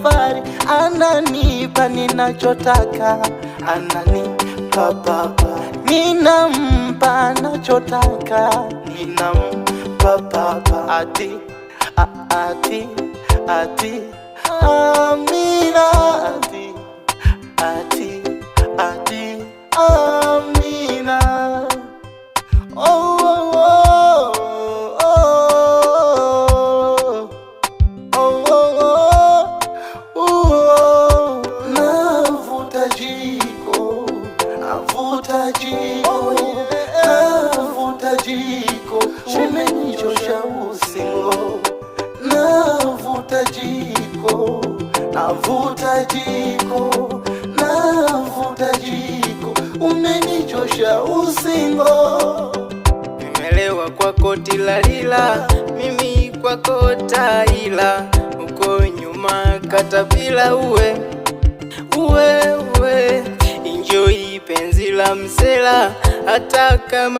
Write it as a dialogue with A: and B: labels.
A: safari, ananipa ninachotaka, ananipa baba, ninampa anachotaka, ninampa baba. Ati Amina, ati Amina. Oh, oh, oh, oh, oh, oh. Navuta jiko, navuta jiko, umenichosha usingo. Navuta jiko, umenichosha usingo.
B: Nimelewa kwako tilalila, mimi kwako taila, uko nyuma katapila. Uwe enjoy penzi la msela, hata kama